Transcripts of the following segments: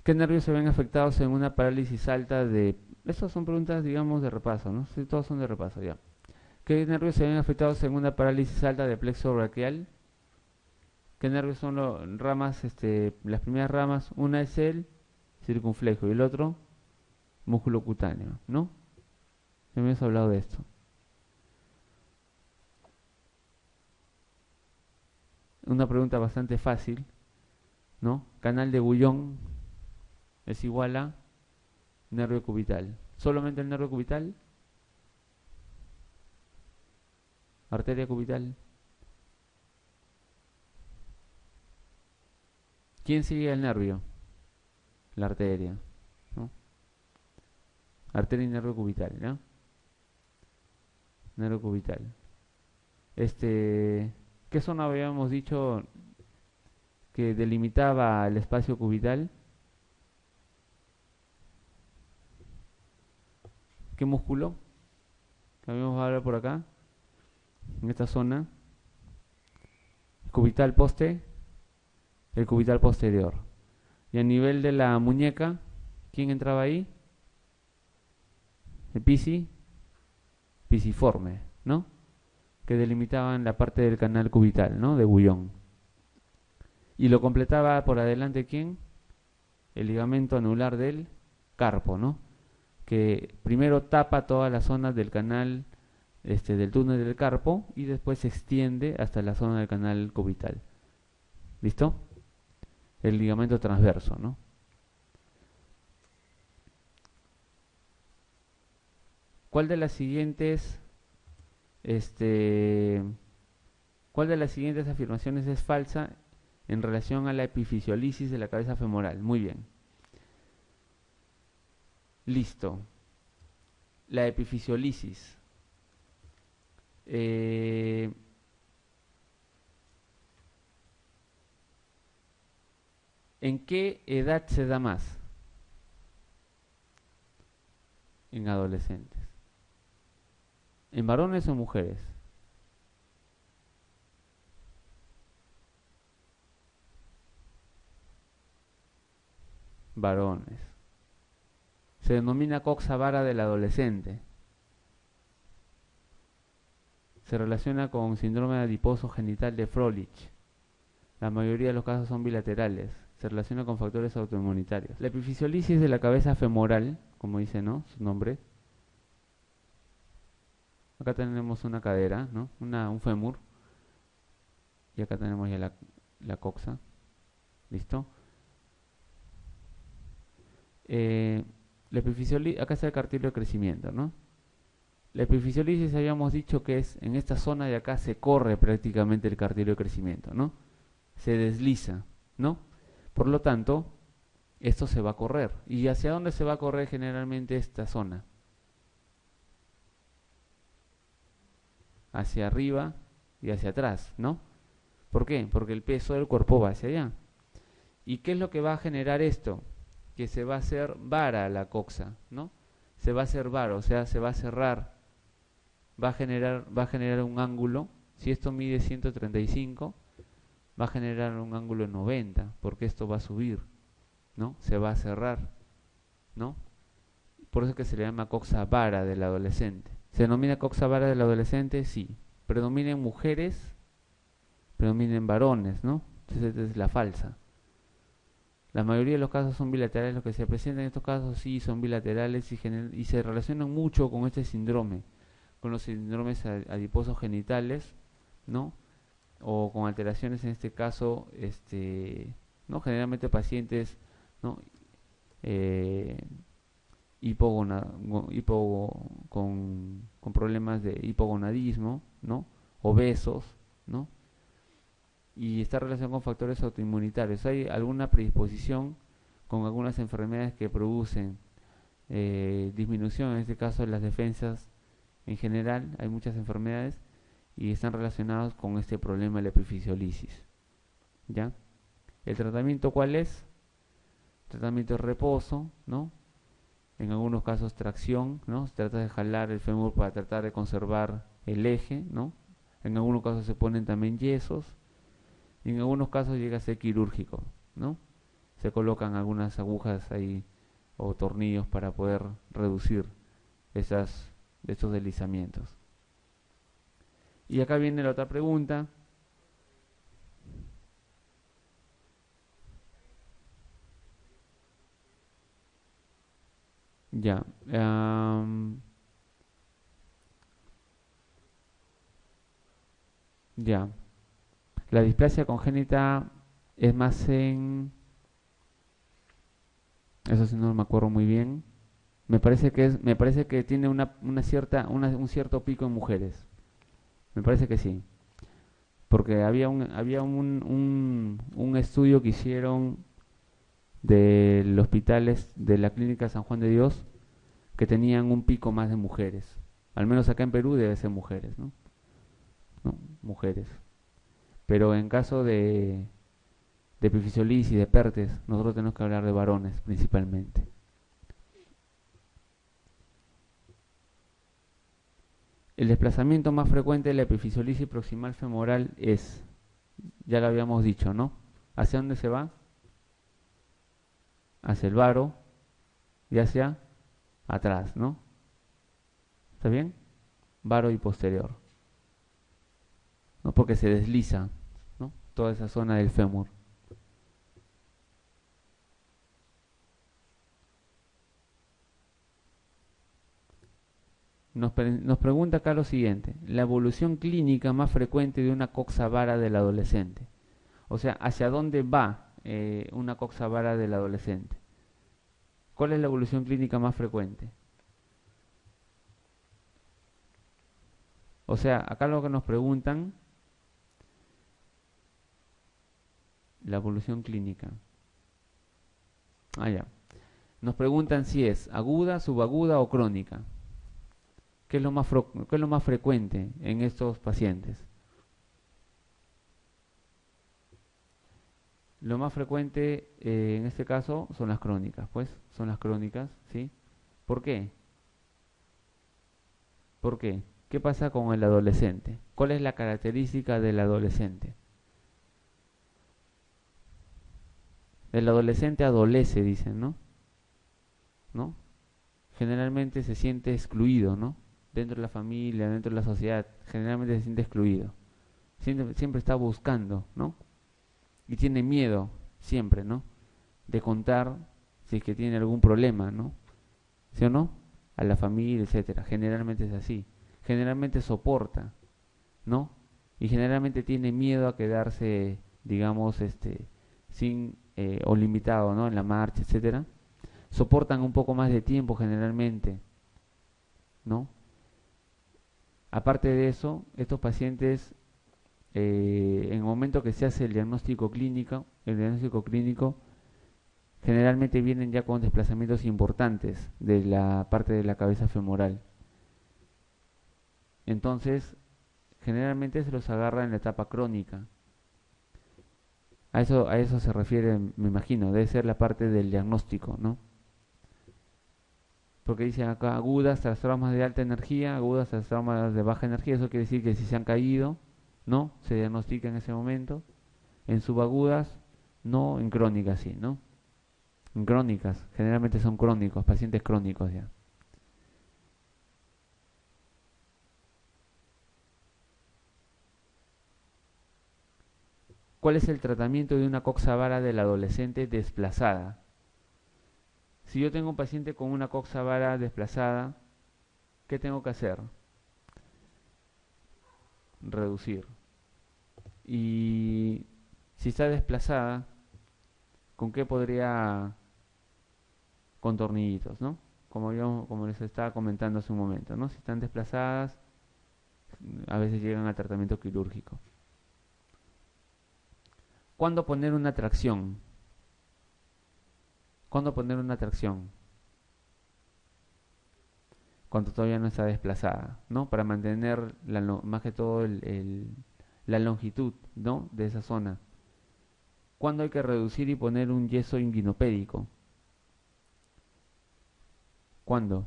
¿Qué nervios se ven afectados en una parálisis alta de... Estas son preguntas, digamos, de repaso, ¿no? Sí, todos son de repaso, ya. ¿Qué nervios se ven afectados en una parálisis alta de plexo braquial? ¿Qué nervios son las ramas, las primeras ramas? Una es el circunflejo y el otro, músculo cutáneo, ¿no? Ya hemos hablado de esto. Una pregunta bastante fácil, ¿no? Canal de Bouillon es igual a nervio cubital. ¿Solamente el nervio cubital? ¿Arteria cubital? ¿Quién sigue el nervio? La arteria, ¿no? Arteria y nervio cubital, ¿no? Nervio cubital. ¿Qué zona habíamos dicho que delimitaba el espacio cubital? ¿Qué músculo? Que habíamos hablado por acá, en esta zona. Cubital poste, el cubital posterior. Y a nivel de la muñeca, ¿quién entraba ahí? El pisiforme, ¿no? Que delimitaban la parte del canal cubital, ¿no? De Bouillon. Y lo completaba por adelante, ¿quién? El ligamento anular del carpo, ¿no? Que primero tapa todas las zonas del canal, del túnel del carpo, y después se extiende hasta la zona del canal cubital. ¿Listo? El ligamento transverso, ¿no? ¿Cuál de las siguientes, cuál de las siguientes afirmaciones es falsa en relación a la epifisiolisis de la cabeza femoral? Muy bien. Listo. La epifisiolisis. ¿En qué edad se da más? En adolescentes. ¿En varones o mujeres? Varones. Se denomina coxa vara del adolescente. Se relaciona con síndrome adiposo genital de Froelich. La mayoría de los casos son bilaterales. Se relaciona con factores autoinmunitarios. La epifisiolisis de la cabeza femoral, como dice, ¿no? Su nombre. Acá tenemos una cadera, ¿no? Un fémur. Y acá tenemos ya la coxa. ¿Listo? La epifisiolisis, acá está el cartílago de crecimiento, ¿no? La epifisiolisis habíamos dicho que es en esta zona de acá se corre prácticamente el cartílago de crecimiento, ¿no? Se desliza, ¿no? Por lo tanto, esto se va a correr. ¿Y hacia dónde se va a correr generalmente esta zona? Hacia arriba y hacia atrás, ¿no? ¿Por qué? Porque el peso del cuerpo va hacia allá. ¿Y qué es lo que va a generar esto? Que se va a hacer vara la coxa, ¿no? Se va a hacer vara, o sea, se va a cerrar. Va a generar un ángulo. Si esto mide 135, va a generar un ángulo 90, porque esto va a subir, ¿no? Se va a cerrar, ¿no? Por eso es que se le llama coxa vara del adolescente. ¿Se denomina coxa vara del adolescente? Sí. ¿Predomina en mujeres? Predomina en varones, ¿no? Entonces esta es la falsa. La mayoría de los casos son bilaterales, los que se presentan en estos casos sí son bilaterales y se relacionan mucho con este síndrome, con los síndromes adiposos genitales, ¿no? O con alteraciones en este caso, ¿no? Generalmente pacientes, ¿no? Con problemas de hipogonadismo, ¿no? Obesos, ¿no? Y está relacionado con factores autoinmunitarios. Hay alguna predisposición con algunas enfermedades que producen disminución, en este caso de las defensas en general. Hay muchas enfermedades y están relacionados con este problema de la epifisiolisis. ¿Ya? ¿El tratamiento cuál es? Tratamiento de reposo, ¿no? En algunos casos tracción, ¿no? Se trata de jalar el fémur para tratar de conservar el eje, ¿no? En algunos casos se ponen también yesos y en algunos casos llega a ser quirúrgico, ¿no? se colocan algunas agujas ahí o tornillos para poder reducir estos deslizamientos. Y acá viene la otra pregunta. Ya. Ya. La displasia congénita es más en... Eso sí no me acuerdo muy bien. Me parece que tiene un cierto pico en mujeres. Me parece que sí. Porque había un estudio que hicieron del hospitales de la Clínica San Juan de Dios que tenían un pico más de mujeres. Al menos acá en Perú debe ser mujeres, ¿no? ¿No? Mujeres. Pero en caso de epifisiolisis, de PERTES, nosotros tenemos que hablar de varones principalmente. El desplazamiento más frecuente de la epifisiolisis proximal femoral es, ya lo habíamos dicho, ¿no? ¿Hacia dónde se va? Hacia el varo y hacia atrás, ¿no? ¿Está bien? Varo y posterior, ¿no? Porque se desliza, ¿no? Toda esa zona del fémur. Nos pregunta acá lo siguiente: la evolución clínica más frecuente de una coxa vara del adolescente. O sea, ¿hacia dónde va una coxa vara del adolescente? ¿Cuál es la evolución clínica más frecuente? O sea, acá lo que nos preguntan, la evolución clínica. Ah, ya. Nos preguntan si es aguda, subaguda o crónica. ¿Qué es lo más frecuente en estos pacientes? Lo más frecuente en este caso son las crónicas, pues, son las crónicas, ¿sí? ¿Por qué? ¿Por qué? ¿Qué pasa con el adolescente? ¿Cuál es la característica del adolescente? El adolescente adolece, dicen, ¿no? ¿No? Generalmente se siente excluido, ¿no? Dentro de la familia, dentro de la sociedad, generalmente se siente excluido. Siempre está buscando, ¿no? Y tiene miedo, siempre, ¿no? De contar si es que tiene algún problema, ¿no? ¿Sí o no? A la familia, etcétera. Generalmente es así. Generalmente soporta, ¿no? Y generalmente tiene miedo a quedarse, digamos, sin o limitado, ¿no? En la marcha, etcétera. Soportan un poco más de tiempo generalmente, ¿no? Aparte de eso, estos pacientes, en el momento que se hace el diagnóstico clínico generalmente vienen ya con desplazamientos importantes de la parte de la cabeza femoral. Entonces, generalmente se los agarra en la etapa crónica. A eso se refiere, me imagino, debe ser la parte del diagnóstico, ¿no? Porque dicen acá agudas tras traumas de alta energía, agudas tras traumas de baja energía, eso quiere decir que si se han caído, ¿no? Se diagnostica en ese momento. En subagudas, no, en crónicas sí, ¿no? En crónicas, generalmente son crónicos, pacientes crónicos ya. ¿Cuál es el tratamiento de una coxa vara del adolescente desplazada? Si yo tengo un paciente con una coxa vara desplazada, ¿qué tengo que hacer? Reducir. Y si está desplazada, ¿con qué podría? Con tornillitos, ¿no? Como les estaba comentando hace un momento, ¿no? Si están desplazadas, a veces llegan al tratamiento quirúrgico. ¿Cuándo poner una tracción? ¿Cuándo poner una tracción? Cuando todavía no está desplazada, ¿no? Para mantener más que todo la longitud, ¿no? De esa zona. ¿Cuándo hay que reducir y poner un yeso inguinopédico? ¿Cuándo?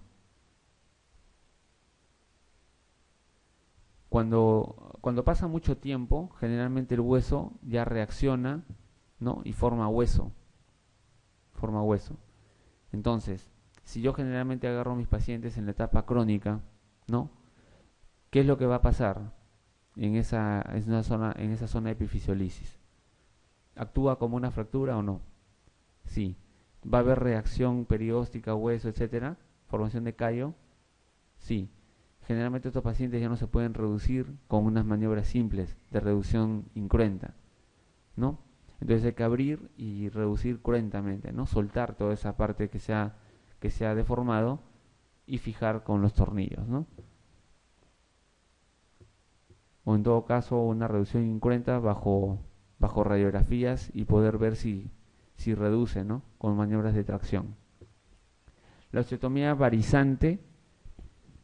Cuando pasa mucho tiempo, generalmente el hueso ya reacciona, ¿no? Y forma hueso. forma hueso. Entonces, si yo generalmente agarro a mis pacientes en la etapa crónica, ¿no? ¿Qué es lo que va a pasar en esa zona de epifisiolisis? ¿Actúa como una fractura o no? Sí. ¿Va a haber reacción perióstica, hueso, etcétera? ¿Formación de callo? Sí. Generalmente estos pacientes ya no se pueden reducir con unas maniobras simples de reducción incruenta, ¿no? Entonces hay que abrir y reducir cruentamente, ¿no? Soltar toda esa parte que se ha deformado y fijar con los tornillos, ¿no? O en todo caso una reducción incruenta bajo radiografías y poder ver si reduce, ¿no? Con maniobras de tracción. La osteotomía varizante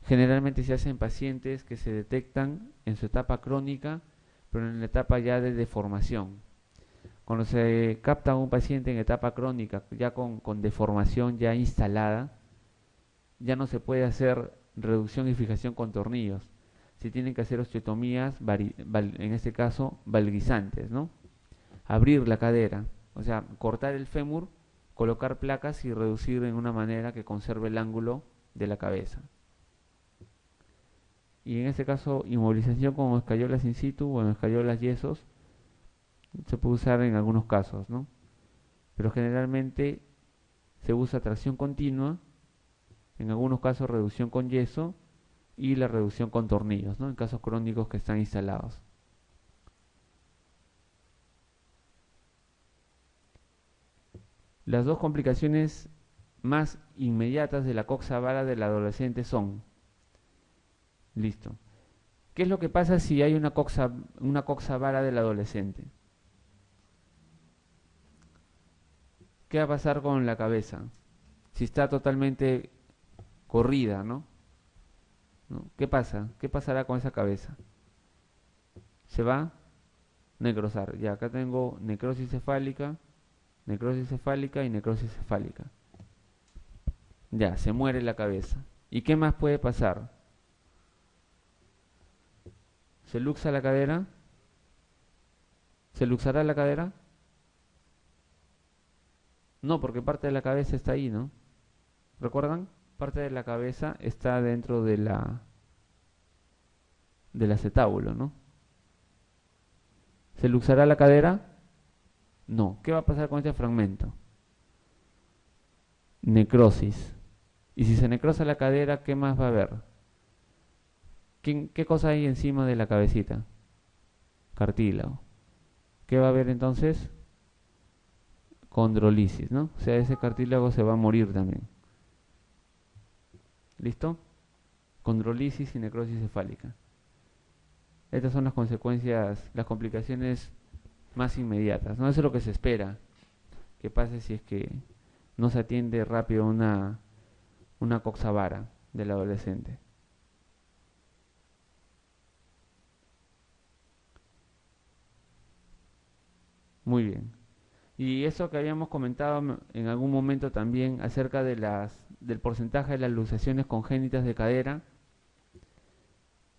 generalmente se hace en pacientes que se detectan en su etapa crónica, pero en la etapa ya de deformación. Cuando se capta a un paciente en etapa crónica, ya con deformación ya instalada, ya no se puede hacer reducción y fijación con tornillos. Se tienen que hacer osteotomías, en este caso, valguizantes, ¿no? Abrir la cadera, o sea, cortar el fémur, colocar placas y reducir en una manera que conserve el ángulo de la cabeza. Y en este caso, inmovilización con escayolas in situ o en escayolas yesos se puede usar en algunos casos, ¿no? Pero generalmente se usa tracción continua, en algunos casos reducción con yeso y la reducción con tornillos, ¿no? En casos crónicos que están instalados. Las dos complicaciones más inmediatas de la coxa vara del adolescente son, listo, ¿qué es lo que pasa si hay una coxa vara del adolescente? ¿Qué va a pasar con la cabeza? Si está totalmente corrida, ¿no? ¿Qué pasa? ¿Qué pasará con esa cabeza? Se va a necrosar. Ya acá tengo necrosis cefálica y necrosis cefálica. Ya, se muere la cabeza. ¿Y qué más puede pasar? ¿Se luxa la cadera? ¿Se luxará la cadera? No, porque parte de la cabeza está ahí, ¿no? ¿Recuerdan? Parte de la cabeza está dentro del acetábulo, ¿no? ¿Se luxará la cadera? No. ¿Qué va a pasar con este fragmento? Necrosis. Y si se necrosa la cadera, ¿qué más va a haber? ¿Qué cosa hay encima de la cabecita? Cartílago. ¿Qué va a haber entonces? Condrolisis, ¿no? O sea, ese cartílago se va a morir también. ¿Listo? Condrolisis y necrosis cefálica. Estas son las consecuencias, las complicaciones más inmediatas, ¿no? Eso es lo que se espera que pase si es que no se atiende rápido una coxa vara del adolescente. Muy bien. Y eso que habíamos comentado en algún momento también acerca de del porcentaje de las luxaciones congénitas de cadera.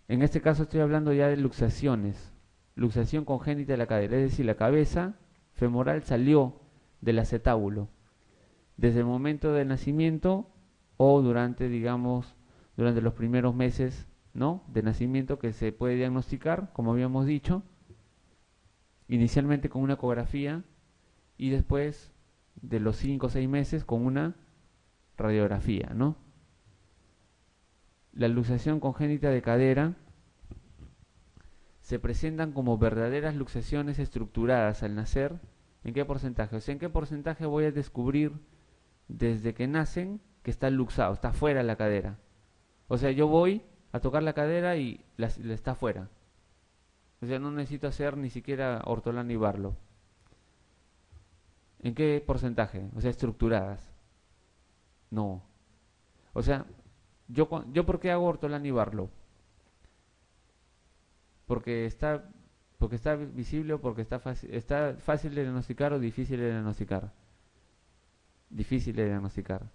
En este caso estoy hablando ya de luxaciones, luxación congénita de la cadera, es decir, la cabeza femoral salió del acetábulo desde el momento del nacimiento o durante, digamos, durante los primeros meses, ¿no?, de nacimiento, que se puede diagnosticar, como habíamos dicho, inicialmente con una ecografía y después de los 5 o 6 meses con una radiografía, ¿no? La luxación congénita de cadera se presentan como verdaderas luxaciones estructuradas al nacer. ¿En qué porcentaje? O sea, ¿en qué porcentaje voy a descubrir desde que nacen que está luxado, está fuera la cadera? O sea, yo voy a tocar la cadera y está fuera. O sea, no necesito hacer ni siquiera ortolano y Barlow. ¿En qué porcentaje? O sea, estructuradas. No. O sea, ¿yo por qué hago ortolano y Barlow? Porque está visible o porque está fácil de diagnosticar o difícil de diagnosticar. Difícil de diagnosticar.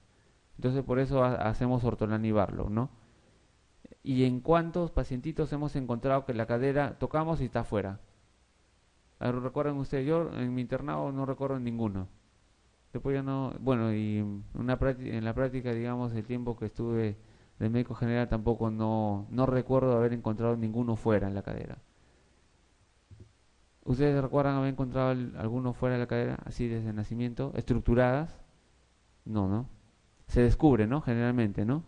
Entonces por eso hacemos ortolano y Barlow, ¿no? ¿Y en cuántos pacientitos hemos encontrado que la cadera tocamos y está afuera? ¿Recuerdan ustedes? Yo en mi internado no recuerdo ninguno. después ya no, bueno, y en la práctica, digamos, el tiempo que estuve de médico general tampoco no recuerdo haber encontrado ninguno fuera en la cadera. ¿Ustedes recuerdan haber encontrado alguno fuera de la cadera, así desde el nacimiento, estructuradas? No, ¿no? Se descubre, ¿no? Generalmente, ¿no?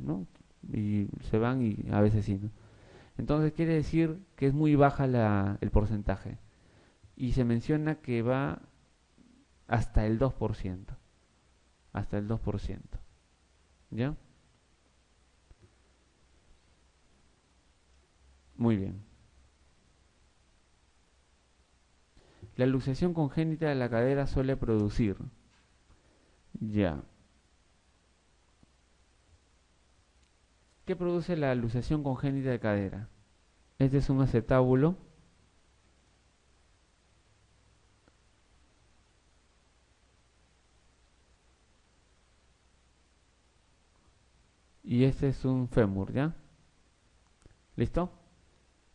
¿no? Y se van y a veces sí, ¿no? Entonces quiere decir que es muy baja el porcentaje. Y se menciona que va hasta el 2%. Hasta el 2%. ¿Ya? Muy bien. La luxación congénita de la cadera suele producir. Ya. ¿Qué produce la luxación congénita de cadera? Este es un acetábulo. Y este es un fémur, ¿ya? ¿Listo?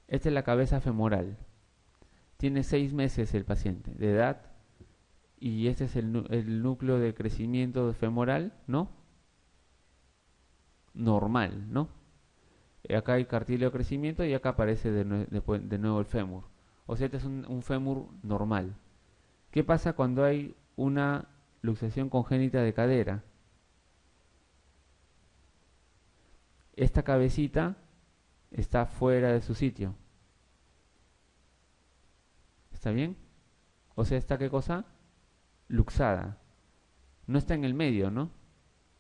Esta es la cabeza femoral. Tiene 6 meses el paciente de edad. Y este es el núcleo de crecimiento femoral, ¿no? Normal, ¿no? Acá hay cartílago de crecimiento y acá aparece de nuevo el fémur. O sea, este es un fémur normal. ¿Qué pasa cuando hay una luxación congénita de cadera? Esta cabecita está fuera de su sitio. ¿Está bien? O sea, ¿está qué cosa? Luxada. No está en el medio, ¿no?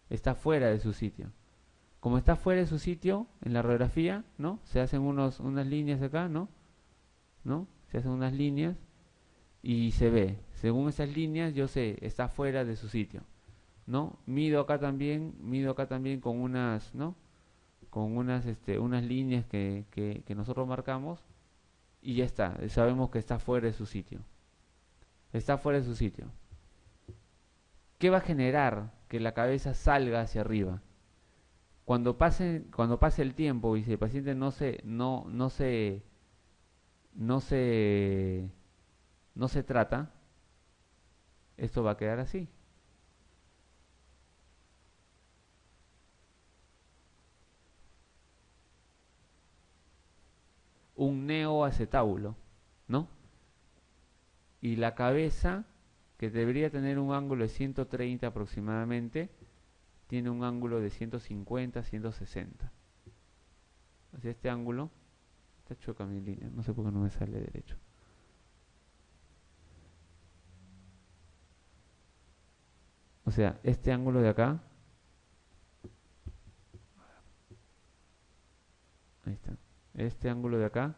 Está fuera de su sitio. Como está fuera de su sitio, en la radiografía, ¿no? Se hacen unas líneas acá, ¿no? ¿No? Se hacen unas líneas y se ve. Según esas líneas, yo sé, está fuera de su sitio, ¿no? Mido acá también con unas, ¿no? Con unas líneas que nosotros marcamos y ya está. Sabemos que está fuera de su sitio. Está fuera de su sitio. ¿Qué va a generar que la cabeza salga hacia arriba? Cuando pase el tiempo y si el paciente no se trata, esto va a quedar así. Un neoacetábulo, ¿no? Y la cabeza, que debería tener un ángulo de 130 aproximadamente, tiene un ángulo de 150, 160. Así este ángulo, está chueca mi línea, no sé por qué no me sale derecho. O sea, este ángulo de acá, ahí está, este ángulo de acá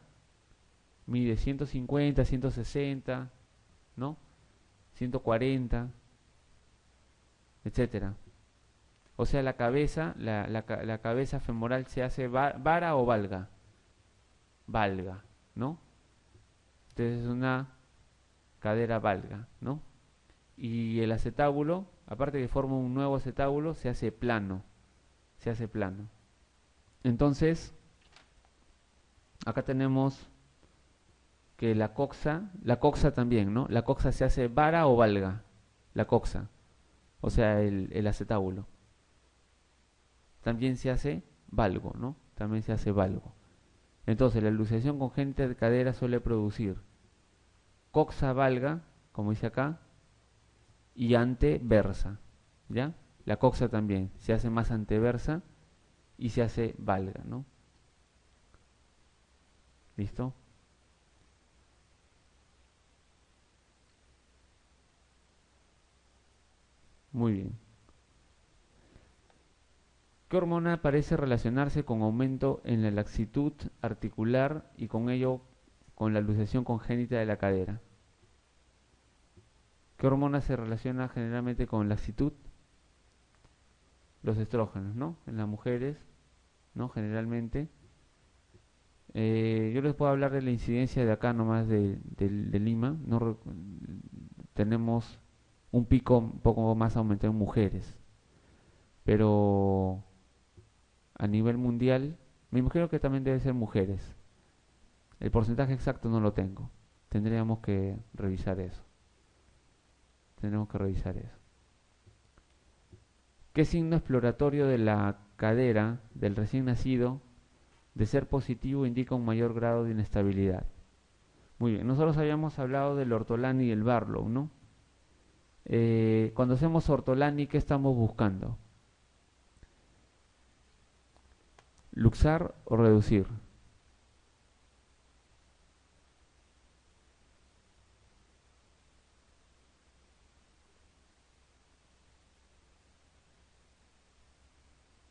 mide 150, 160, ¿no? 140, etcétera. O sea, la cabeza, la cabeza femoral se hace vara o valga. Valga, ¿no? Entonces es una cadera valga, ¿no? Y el acetábulo, aparte que forma un nuevo acetábulo, se hace plano. Se hace plano. Entonces, acá tenemos que la coxa también, ¿no? La coxa se hace vara o valga. La coxa, o sea, el acetábulo. También se hace valgo, ¿no? También se hace valgo. Entonces, la luxación congénita de cadera suele producir coxa valga, como dice acá, y anteversa, ¿ya? La coxa también se hace más anteversa y se hace valga, ¿no? ¿Listo? Muy bien. ¿Qué hormona parece relacionarse con aumento en la laxitud articular y con ello con la luxación congénita de la cadera? ¿Qué hormona se relaciona generalmente con laxitud? Los estrógenos, ¿no? En las mujeres, ¿no? Generalmente. Yo les puedo hablar de la incidencia de acá nomás de Lima. No, tenemos un pico un poco más aumentado en mujeres. Pero a nivel mundial, me imagino que también debe ser mujeres. El porcentaje exacto no lo tengo. Tendríamos que revisar eso. Tenemos que revisar eso. ¿Qué signo exploratorio de la cadera del recién nacido, de ser positivo, indica un mayor grado de inestabilidad? Muy bien, nosotros habíamos hablado del ortolani y el Barlow, ¿no? Cuando hacemos ortolani, ¿qué estamos buscando? ¿Luxar o reducir?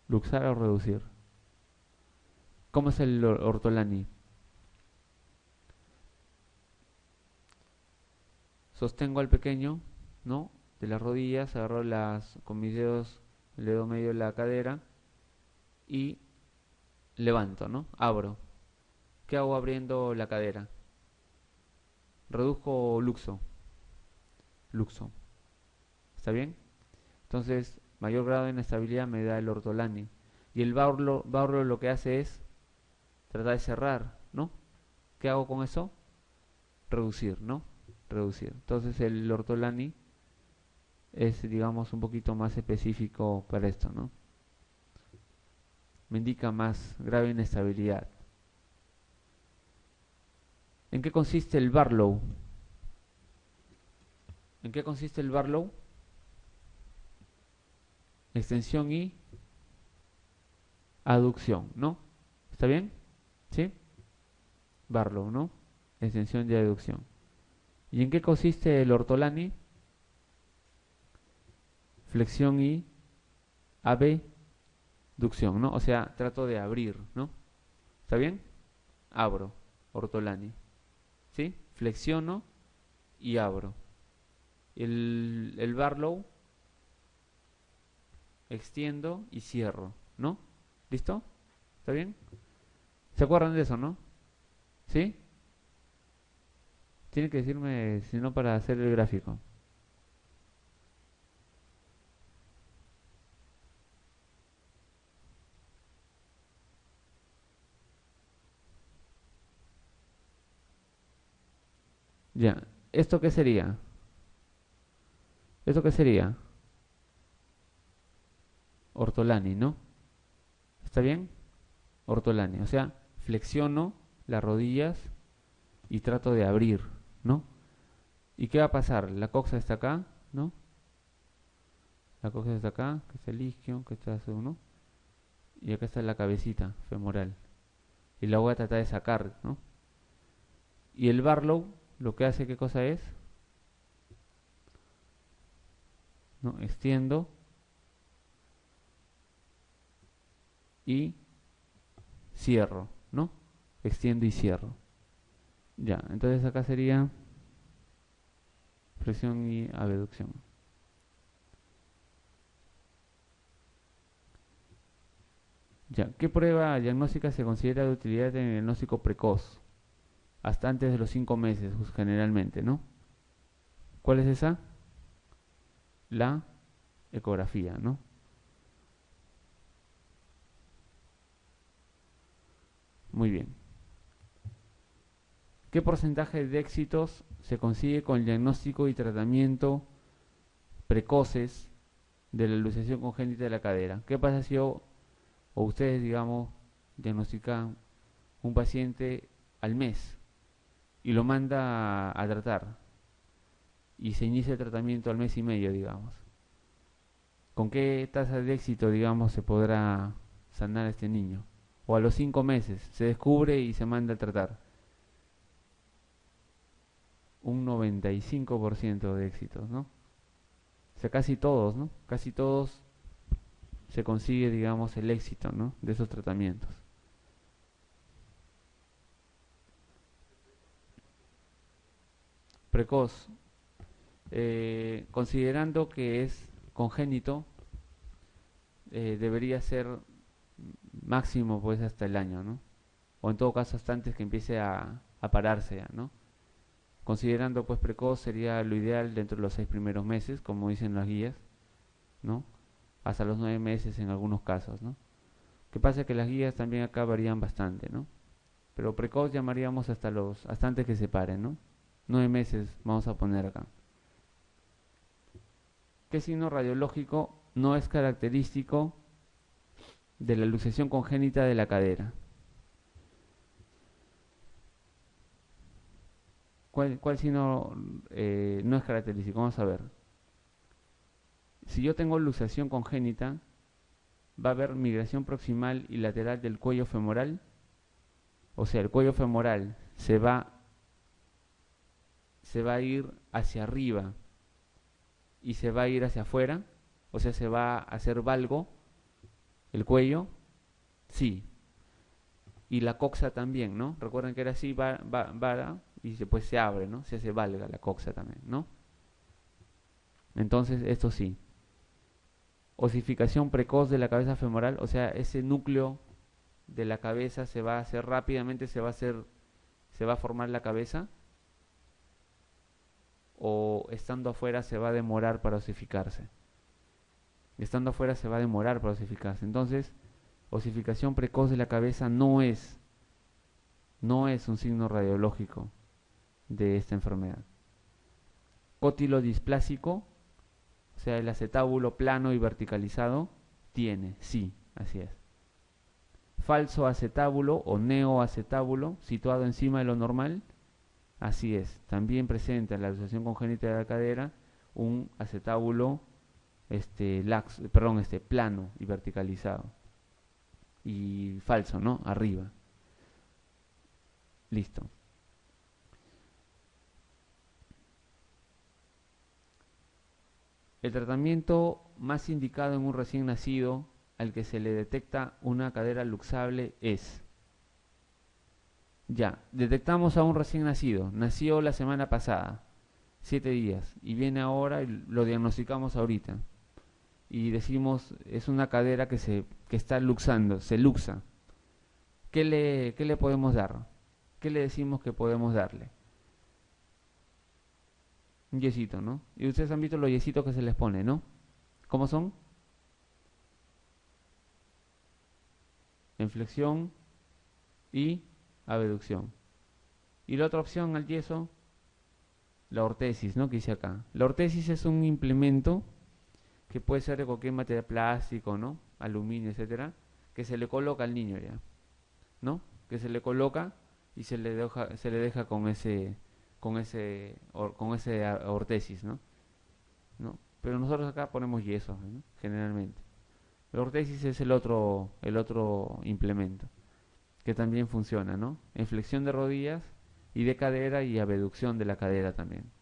Luxar o reducir. ¿Cómo es el ortolani? Sostengo al pequeño, ¿no? De las rodillas, agarro con mis dedos, el dedo medio de la cadera y levanto, ¿no? Abro. ¿Qué hago abriendo la cadera? Reduzco luxo. Luxo. ¿Está bien? Entonces, mayor grado de inestabilidad me da el ortolani. Y el Barlow lo que hace es tratar de cerrar, ¿no? ¿Qué hago con eso? Reducir, ¿no? Reducir. Entonces el ortolani es, digamos, un poquito más específico para esto, ¿no? Me indica más grave inestabilidad. ¿En qué consiste el Barlow? ¿En qué consiste el Barlow? Extensión y aducción, ¿no? ¿Está bien? ¿Sí? Barlow, ¿no? Extensión y aducción. ¿Y en qué consiste el ortolani? Flexión y abducción, ¿no? O sea, trato de abrir, ¿no? ¿Está bien? Abro, ortolani. ¿Sí? Flexiono y abro. El Barlow, extiendo y cierro, ¿no? ¿Listo? ¿Está bien? ¿Se acuerdan de eso, no? ¿Sí? Tienen que decirme, si no, para hacer el gráfico. Ya. ¿Esto qué sería? ¿Esto qué sería? Ortolani, ¿no? ¿Está bien? Ortolani. O sea, flexiono las rodillas y trato de abrir, ¿no? ¿Y qué va a pasar? La coxa está acá, ¿no? La coxa está acá, que está el isquio, que está el ¿no? Y acá está la cabecita femoral. Y la voy a tratar de sacar, ¿no? Y el Barlow, lo que hace, ¿qué cosa es? ¿No? Extiendo y cierro, ¿no? Extiendo y cierro. Ya, entonces acá sería flexión y abducción. Ya, ¿qué prueba diagnóstica se considera de utilidad en el diagnóstico precoz? Hasta antes de los 5 meses, pues, generalmente, ¿no? ¿Cuál es esa? La ecografía, ¿no? Muy bien. ¿Qué porcentaje de éxitos se consigue con el diagnóstico y tratamiento precoces de la luxación congénita de la cadera? ¿Qué pasa si yo o ustedes, digamos, diagnostican un paciente al mes y lo manda a tratar y se inicia el tratamiento al mes y medio, digamos? ¿Con qué tasa de éxito, digamos, se podrá sanar a este niño? O a los 5 meses se descubre y se manda a tratar. Un 95% de éxitos, ¿no? O sea, casi todos, ¿no? Casi todos se consigue, digamos, el éxito, ¿no? De esos tratamientos. Precoz. Considerando que es congénito, debería ser máximo pues hasta el año, ¿no? O en todo caso hasta antes que empiece a pararse ya, ¿no? Considerando pues precoz sería lo ideal dentro de los 6 primeros meses, como dicen las guías, ¿no? Hasta los 9 meses en algunos casos, ¿no? Que pasa que las guías también acá varían bastante, ¿no? Pero precoz llamaríamos hasta antes que se paren, ¿no? 9 meses vamos a poner acá. ¿Qué signo radiológico no es característico de la luxación congénita de la cadera? ¿Cuál signo no es característico? Vamos a ver. Si yo tengo luxación congénita, va a haber migración proximal y lateral del cuello femoral. O sea, el cuello femoral se va a ir hacia arriba y se va a ir hacia afuera. O sea, se va a hacer valgo el cuello. Sí. Y la coxa también, ¿no? Recuerden que era así, vara, y después se abre, ¿no? Se hace valga la coxa también, ¿no? Entonces, esto sí. Osificación precoz de la cabeza femoral, o sea, ese núcleo de la cabeza se va a hacer rápidamente, se va a formar la cabeza, o estando afuera se va a demorar para osificarse. Estando afuera se va a demorar para osificarse. Entonces, osificación precoz de la cabeza no es un signo radiológico de esta enfermedad. Cótilo displásico, o sea, el acetábulo plano y verticalizado, tiene, sí, así es. Falso acetábulo o neoacetábulo, situado encima de lo normal, así es. También presenta en la luxación congénita de la cadera un acetábulo plano y verticalizado. Y falso, ¿no? Arriba. Listo. El tratamiento más indicado en un recién nacido al que se le detecta una cadera luxable es: ya, detectamos a un recién nacido, nació la semana pasada, 7 días, y viene ahora y lo diagnosticamos ahorita. Y decimos, es una cadera que está luxando, se luxa. ¿Qué le podemos dar? ¿Qué le decimos que podemos darle? Un yesito, ¿no? Y ustedes han visto los yesitos que se les pone, ¿no? ¿Cómo son? En flexión y abducción. Y la otra opción al yeso, la ortesis, ¿no? Que dice acá. La ortesis es un implemento que puede ser de cualquier material plástico, ¿no? Aluminio, etcétera, que se le coloca al niño ya, ¿no? Que se le coloca y se le deja con ese ortesis, ¿no? Pero nosotros acá ponemos yeso, ¿no? Generalmente. La ortesis es el otro implemento que también funciona, ¿no? En flexión de rodillas y de cadera y abducción de la cadera también.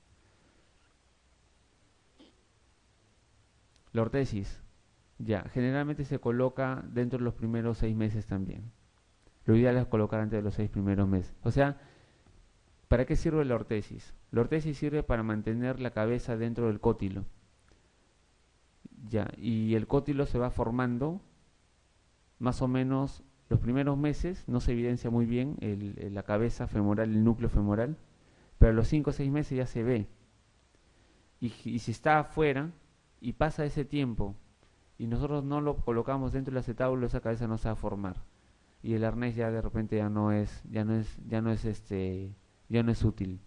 La ortesis, ya, generalmente se coloca dentro de los primeros 6 meses también. Lo ideal es colocar antes de los 6 primeros meses. O sea, ¿para qué sirve la ortesis? La ortesis sirve para mantener la cabeza dentro del cótilo. Ya, y el cótilo se va formando más o menos los primeros meses, no se evidencia muy bien la cabeza femoral, el núcleo femoral, pero a los 5 o 6 meses ya se ve. Y si está afuera y pasa ese tiempo y nosotros no lo colocamos dentro del acetábulo, esa cabeza no se va a formar. Y el arnés ya de repente ya no es útil.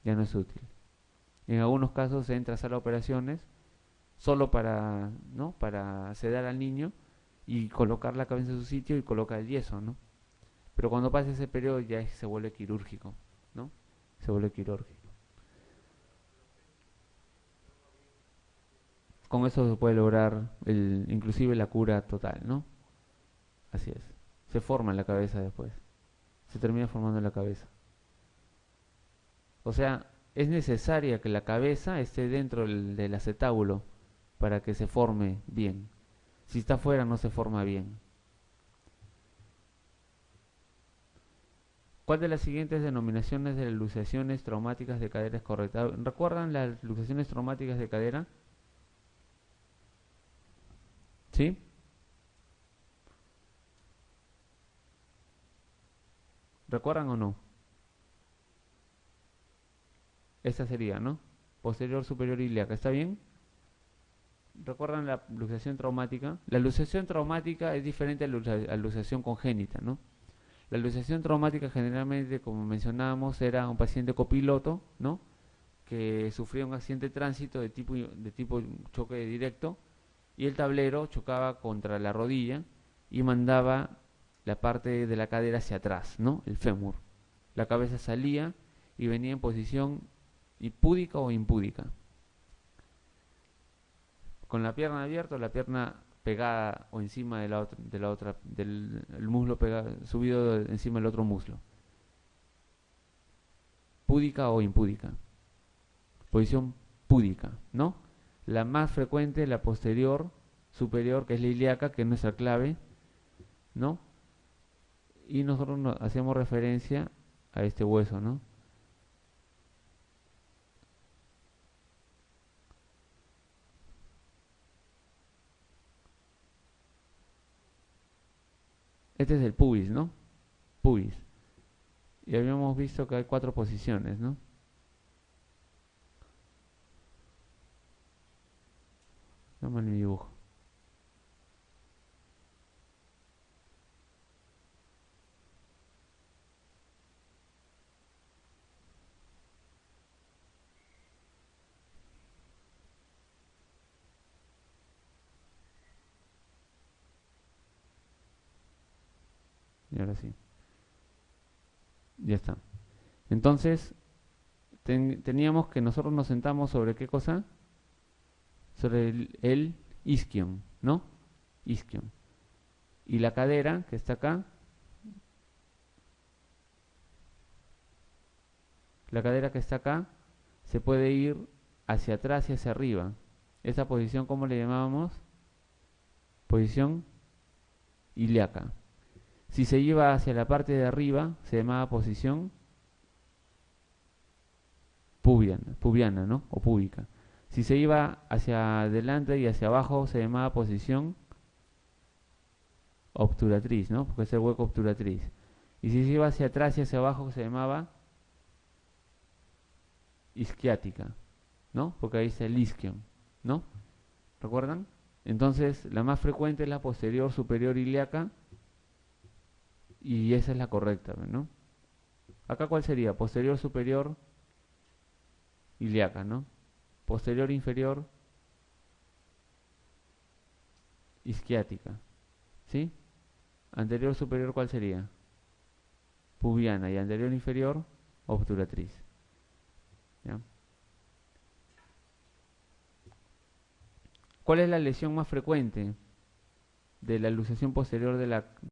Ya no es útil. En algunos casos se entra a sala de operaciones solo para sedar al niño y colocar la cabeza en su sitio y colocar el yeso, ¿no? Pero cuando pasa ese periodo ya se vuelve quirúrgico, ¿no? Se vuelve quirúrgico. Con eso se puede lograr inclusive la cura total, ¿no? Así es. Se forma en la cabeza después. Se termina formando en la cabeza. O sea, es necesaria que la cabeza esté dentro del acetábulo para que se forme bien. Si está fuera no se forma bien. ¿Cuál de las siguientes denominaciones de las luxaciones traumáticas de cadera es correcta? ¿Recuerdan las luxaciones traumáticas de cadera? ¿Sí? ¿Recuerdan o no? Esta sería, ¿no? Posterior superior ilíaca, ¿está bien? ¿Recuerdan la luxación traumática? La luxación traumática es diferente a la luxación congénita, ¿no? La luxación traumática generalmente, como mencionábamos, era un paciente copiloto, ¿no? que sufría un accidente de tránsito de tipo choque directo, y el tablero chocaba contra la rodilla y mandaba la parte de la cadera hacia atrás, ¿no? El fémur. La cabeza salía y venía en posición hipúdica o impúdica, con la pierna abierta o la pierna pegada o encima de la otra del el muslo pegado, subido encima del otro muslo. Púdica o impúdica. Posición púdica, ¿no? La más frecuente, la posterior superior, que es la ilíaca, que es nuestra clave, ¿no? Y nosotros hacemos referencia a este hueso, ¿no? Este es el pubis, ¿no? Pubis. Y habíamos visto que hay 4 posiciones, ¿no? Toma el dibujo. Y ahora sí. Ya está. Entonces, teníamos que nosotros nos sentamos sobre qué cosa? Sobre el isquion, ¿no? Isquion. Y la cadera, que está acá, la cadera que está acá, se puede ir hacia atrás y hacia arriba. Esa posición, ¿cómo le llamábamos? Posición ilíaca. Si se iba hacia la parte de arriba, se llamaba posición pubiana, ¿no? O púbica. Si se iba hacia adelante y hacia abajo, se llamaba posición obturatriz, ¿no? Porque es el hueco obturatriz. Y si se iba hacia atrás y hacia abajo, se llamaba isquiática, ¿no? Porque ahí está el isquion, ¿no? ¿Recuerdan? Entonces, la más frecuente es la posterior superior ilíaca, y esa es la correcta, ¿no? Acá, ¿cuál sería? Posterior superior ilíaca, ¿no? Posterior inferior isquiática, ¿sí? Anterior superior, ¿cuál sería? Pubiana. Y anterior inferior obturatriz, ¿ya? ¿Cuál es la lesión más frecuente de la luxación posterior